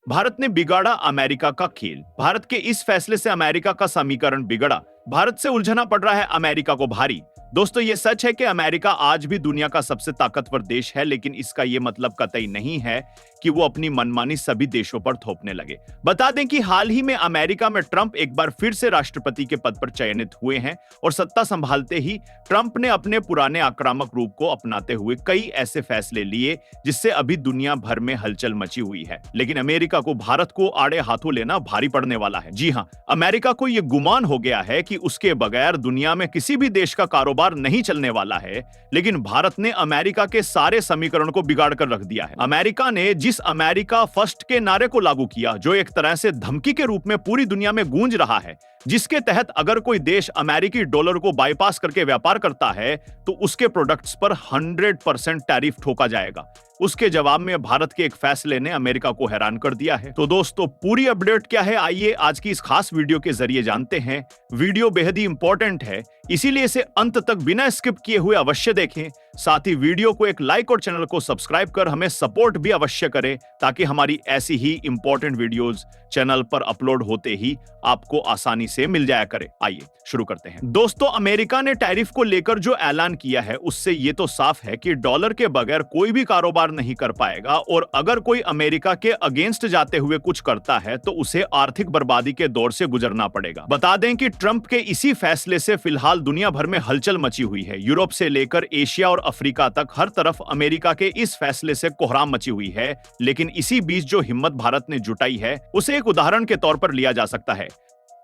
भारत ने बिगाड़ा अमेरिका का खेल। भारत के इस फैसले से अमेरिका का समीकरण बिगड़ा। भारत से उलझना पड़ रहा है अमेरिका को भारी। दोस्तों, ये सच है कि अमेरिका आज भी दुनिया का सबसे ताकतवर देश है, लेकिन इसका ये मतलब कतई नहीं है कि वो अपनी मनमानी सभी देशों पर थोपने लगे। बता दें कि हाल ही में अमेरिका में ट्रंप एक बार फिर से राष्ट्रपति के पद पर चयनित हुए हैं और सत्ता संभालते ही ट्रंप ने अपने पुराने आक्रामक रूप को अपनाते हुए कई ऐसे फैसले लिए जिससे अभी दुनिया भर में हलचल मची हुई है। लेकिन अमेरिका को भारत को आड़े हाथों लेना भारी पड़ने वाला है। जी हां, अमेरिका को यह गुमान हो गया है कि उसके बगैर दुनिया में किसी भी देश का कारोबार नहीं चलने वाला है। लेकिन भारत ने अमेरिका के सारे समीकरण को बिगाड़ कर रख दिया है। अमेरिका ने जिस अमेरिका फर्स्ट के नारे को लागू किया, जो एक तरह से धमकी के रूप में पूरी दुनिया में गूंज रहा है, जिसके तहत अगर कोई देश अमेरिकी डॉलर को बाईपास करके व्यापार करता है तो उसके प्रोडक्ट्स पर 100% टैरिफ ठोका जाएगा, उसके जवाब में भारत के एक फैसले ने अमेरिका को हैरान कर दिया है। तो दोस्तों, पूरी अपडेट क्या है, आइए आज की इस खास वीडियो के जरिए जानते हैं। वीडियो बेहद ही इंपॉर्टेंट है, इसीलिए इसे अंत तक बिना स्किप किए हुए अवश्य देखें। साथ ही वीडियो को एक लाइक और चैनल को सब्सक्राइब कर हमें सपोर्ट भी अवश्य करें, ताकि हमारी ऐसी ही इंपॉर्टेंट वीडियोस चैनल पर अपलोड होते ही आपको आसानी से मिल जाया करे। आइए शुरू करते हैं। दोस्तों, अमेरिका ने टैरिफ को लेकर जो ऐलान किया है उससे ये तो साफ है कि डॉलर के बगैर कोई भी कारोबार नहीं कर पाएगा, और अगर कोई अमेरिका के अगेंस्ट जाते हुए कुछ करता है तो उसे आर्थिक बर्बादी के दौर से गुजरना पड़ेगा। बता दें कि ट्रंप के इसी फैसले से फिलहाल दुनिया भर में हलचल मची हुई है। यूरोप से लेकर एशिया और अफ्रीका तक हर तरफ अमेरिका के इस फैसले से कोहराम मची हुई है। लेकिन इसी बीच जो हिम्मत भारत ने जुटाई है उसे एक उदाहरण के तौर पर लिया जा सकता है।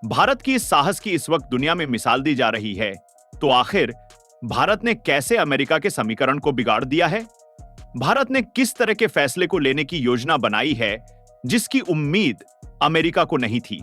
भारत की इस साहस की इस वक्त दुनिया में मिसाल दी जा रही है। तो आखिर भारत ने कैसे अमेरिका के समीकरण को बिगाड़ दिया है? भारत ने किस तरह के फैसले को लेने की योजना बनाई है जिसकी उम्मीद अमेरिका को नहीं थी?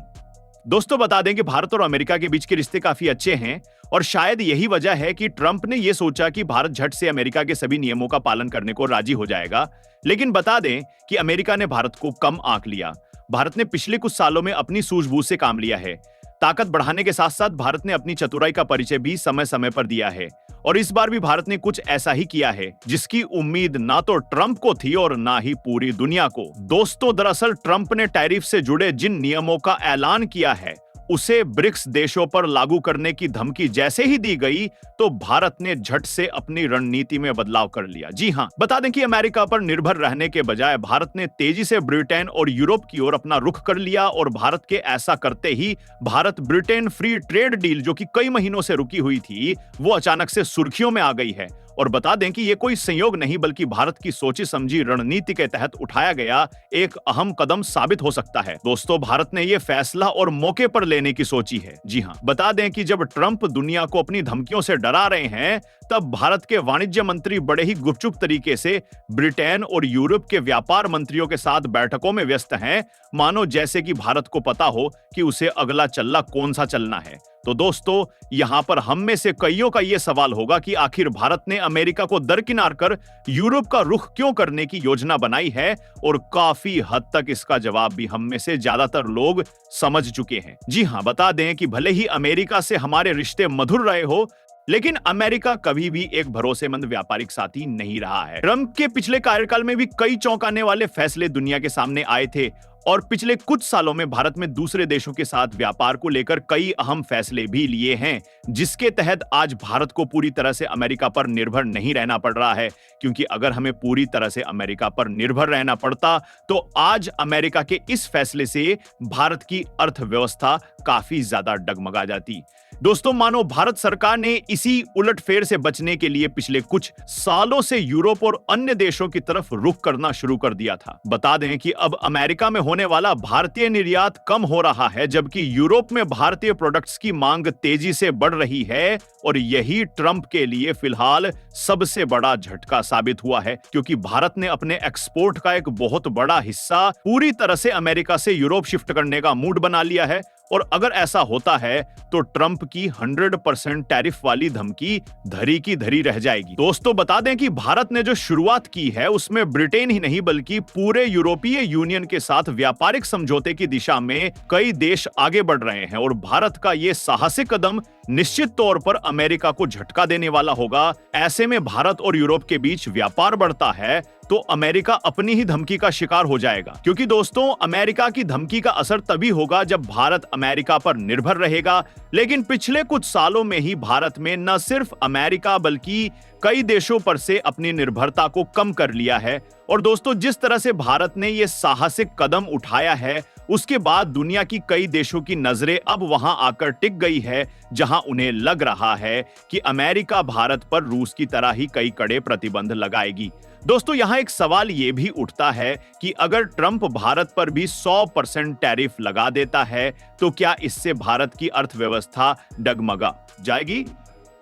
दोस्तों, बता दें कि भारत और अमेरिका के बीच के रिश्ते काफी अच्छे हैं, और शायद यही वजह है कि ट्रंप ने यह सोचा कि भारत झट से अमेरिका के सभी नियमों का पालन करने को राजी हो जाएगा। लेकिन बता दें कि अमेरिका ने भारत को कम आंक लिया। भारत ने पिछले कुछ सालों में अपनी सूझबूझ से काम लिया है। ताकत बढ़ाने के साथ साथ भारत ने अपनी चतुराई का परिचय भी समय समय पर दिया है, और इस बार भी भारत ने कुछ ऐसा ही किया है जिसकी उम्मीद ना तो ट्रंप को थी और ना ही पूरी दुनिया को। दोस्तों, दरअसल ट्रंप ने टैरिफ से जुड़े जिन नियमों का ऐलान किया है उसे ब्रिक्स देशों पर लागू करने की धमकी जैसे ही दी गई तो भारत ने झट से अपनी रणनीति में बदलाव कर लिया। जी हां, बता दें कि अमेरिका पर निर्भर रहने के बजाय भारत ने तेजी से ब्रिटेन और यूरोप की ओर अपना रुख कर लिया, और भारत के ऐसा करते ही Bharat Britain free trade deal, जो कि कई महीनों से रुकी हुई थी, वो अचानक से सुर्खियों में आ गई है। और बता दें कि ये कोई संयोग नहीं बल्कि भारत की सोची समझी रणनीति के तहत उठाया गया एक अहम कदम साबित हो सकता है। दोस्तों, भारत ने ये फैसला और मौके पर लेने की सोची है। जी हां, बता दें कि जब ट्रंप दुनिया को अपनी धमकियों से डरा रहे हैं, तब भारत के वाणिज्य मंत्री बड़े ही गुपचुप तरीके से ब्रिटेन और यूरोप के व्यापार मंत्रियों के साथ बैठकों में व्यस्त हैं, मानो जैसे कि भारत को पता हो कि उसे अगला चल्ला कौन सा चलना है। तो दोस्तों, यहां पर हम में से कईयों का यह सवाल होगा कि आखिर भारत ने अमेरिका को दरकिनार कर यूरोप का रुख क्यों करने की योजना बनाई है, और काफी हद तक इसका जवाब भी हम में से ज्यादातर लोग समझ चुके हैं। जी हां, बता दें कि भले ही अमेरिका से हमारे रिश्ते मधुर रहे हो, लेकिन अमेरिका कभी भी एक भरोसेमंद व्यापारिक साथी नहीं रहा है। ट्रंप के पिछले कार्यकाल में भी कई चौंकाने वाले फैसले दुनिया के सामने आए थे, और पिछले कुछ सालों में भारत में दूसरे देशों के साथ व्यापार को लेकर कई अहम फैसले भी लिए हैं, जिसके तहत आज भारत को पूरी तरह से अमेरिका पर निर्भर नहीं रहना पड़ रहा है। क्योंकि अगर हमें पूरी तरह से अमेरिका पर निर्भर रहना पड़ता तो आज अमेरिका के इस फैसले से भारत की अर्थव्यवस्था काफी ज्यादा डगमगा जाती। दोस्तों, मानो भारत सरकार ने इसी उलटफेर से बचने के लिए पिछले कुछ सालों से यूरोप और अन्य देशों की तरफ रुख करना शुरू कर दिया था। बता दें कि अब अमेरिका में होने वाला भारतीय निर्यात कम हो रहा है, जबकि यूरोप में भारतीय प्रोडक्ट्स की मांग तेजी से बढ़ रही है, और यही ट्रंप के लिए फिलहाल सबसे बड़ा झटका साबित हुआ है, क्योंकि भारत ने अपने एक्सपोर्ट का एक बहुत बड़ा हिस्सा पूरी तरह से अमेरिका से यूरोप शिफ्ट करने का मूड बना लिया है। और अगर ऐसा होता है तो ट्रंप की 100% टैरिफ वाली धमकी धरी की धरी रह जाएगी। दोस्तों, बता दें कि भारत ने जो शुरुआत की है उसमें ब्रिटेन ही नहीं बल्कि पूरे यूरोपीय यूनियन के साथ व्यापारिक समझौते की दिशा में कई देश आगे बढ़ रहे हैं, और भारत का यह साहसिक कदम निश्चित तौर पर अमेरिका को झटका देने वाला होगा। ऐसे में भारत और यूरोप के बीच व्यापार बढ़ता है तो अमेरिका अपनी ही धमकी का शिकार हो जाएगा। क्योंकि दोस्तों, अमेरिका की धमकी का असर तभी होगा जब भारत अमेरिका पर निर्भर रहेगा। लेकिन पिछले कुछ सालों में ही भारत में न सिर्फ अमेरिका बल्कि कई देशों पर से अपनी निर्भरता को कम कर लिया है। और दोस्तों, जिस तरह से भारत ने यह साहसिक कदम उठाया है, उसके बाद दुनिया की कई देशों की नजरें अब वहां आकर टिक गई है, जहां उन्हें लग रहा है कि अमेरिका भारत पर रूस की तरह ही कई कड़े प्रतिबंध लगाएगी। दोस्तों, यहां एक सवाल यह भी उठता है कि अगर ट्रंप भारत पर भी 100% टैरिफ लगा देता है, तो क्या इससे भारत की अर्थव्यवस्था डगमगा जाएगी?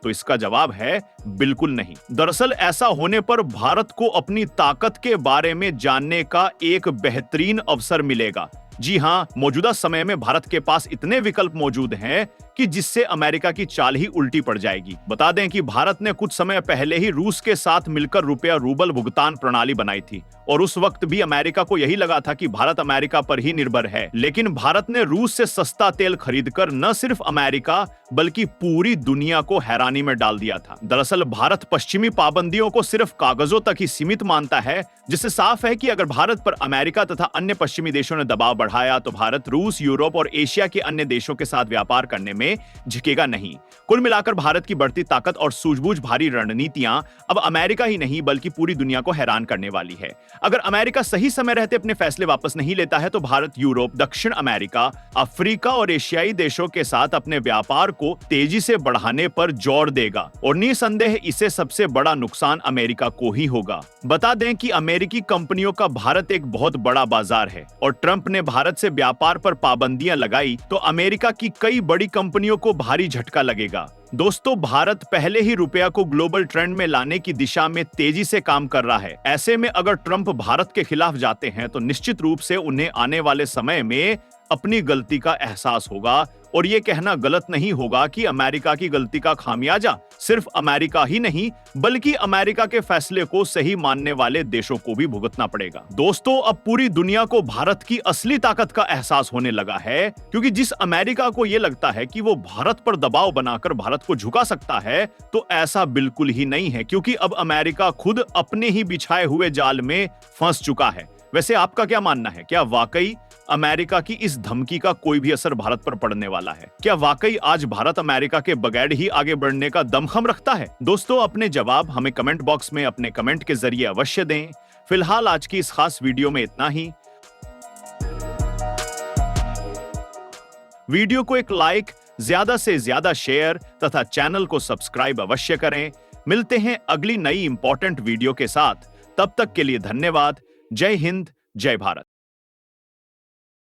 तो इसका जवाब है बिल्कुल नहीं। दरअसल ऐसा होने पर भारत को अपनी ताकत के बारे में जानने का एक बेहतरीन अवसर मिलेगा। जी हां, मौजूदा समय में भारत के पास इतने विकल्प मौजूद हैं कि जिससे अमेरिका की चाल ही उल्टी पड़ जाएगी। बता दें कि भारत ने कुछ समय पहले ही रूस के साथ मिलकर रुपया रूबल भुगतान प्रणाली बनाई थी और उस वक्त भी अमेरिका को यही लगा था कि भारत अमेरिका पर ही निर्भर है। लेकिन भारत ने रूस से सस्ता तेल खरीदकर न सिर्फ अमेरिका बल्कि पूरी दुनिया को हैरानी में डाल दिया था। दरअसल भारत पश्चिमी पाबंदियों को सिर्फ कागजों तक ही सीमित मानता है, जिससे साफ है कि अगर भारत पर अमेरिका तथा अन्य पश्चिमी देशों ने दबाव बढ़ाया तो भारत रूस, यूरोप और एशिया के अन्य देशों के साथ व्यापार करने में झुकेगा नहीं। कुल मिलाकर भारत की बढ़ती ताकत और सूझबूझ भारी रणनीतियां अब अमेरिका ही नहीं बल्कि पूरी दुनिया को हैरान करने वाली है। अगर अमेरिका सही समय रहते अपने फैसले वापस नहीं लेता है तो भारत यूरोप, दक्षिण अमेरिका, अफ्रीका और एशियाई देशों के साथ अपने व्यापार को तेजी से बढ़ाने पर जोर देगा और निसंदेह इससे सबसे बड़ा नुकसान अमेरिका को ही होगा। बता दें कि अमेरिकी कंपनियों का भारत एक बहुत बड़ा बाजार है और ट्रंप ने भारत से व्यापार पर पाबंदियां लगाई तो अमेरिका की कई बड़ी कंपनियों को भारी झटका लगेगा। दोस्तों, भारत पहले ही रुपया को ग्लोबल ट्रेंड में लाने की दिशा में तेजी से काम कर रहा है। ऐसे में अगर ट्रंप भारत के खिलाफ जाते हैं तो निश्चित रूप से उन्हें आने वाले समय में अपनी गलती का एहसास होगा और ये कहना गलत नहीं होगा कि अमेरिका की गलती का खामियाजा सिर्फ अमेरिका ही नहीं बल्कि अमेरिका के फैसले को सही मानने वाले देशों को भी भुगतना पड़ेगा। दोस्तों, अब पूरी दुनिया को भारत की असली ताकत का एहसास होने लगा है, क्योंकि जिस अमेरिका को यह लगता है कि वो भारत पर दबाव बनाकर भारत को झुका सकता है, तो ऐसा बिल्कुल ही नहीं है, क्योंकि अब अमेरिका खुद अपने ही बिछाए हुए जाल में फंस चुका है। वैसे आपका क्या मानना है? क्या वाकई अमेरिका की इस धमकी का कोई भी असर भारत पर पड़ने वाला है? क्या वाकई आज भारत अमेरिका के बगैर ही आगे बढ़ने का दमखम रखता है? दोस्तों, अपने जवाब हमें कमेंट बॉक्स में अपने कमेंट के जरिए अवश्य दें। फिलहाल आज की इस खास वीडियो में इतना ही। वीडियो को एक लाइक, ज्यादा से ज्यादा शेयर तथा चैनल को सब्सक्राइब अवश्य करें। मिलते हैं अगली नई इंपॉर्टेंट वीडियो के साथ। तब तक के लिए धन्यवाद। जय हिंद, जय भारत।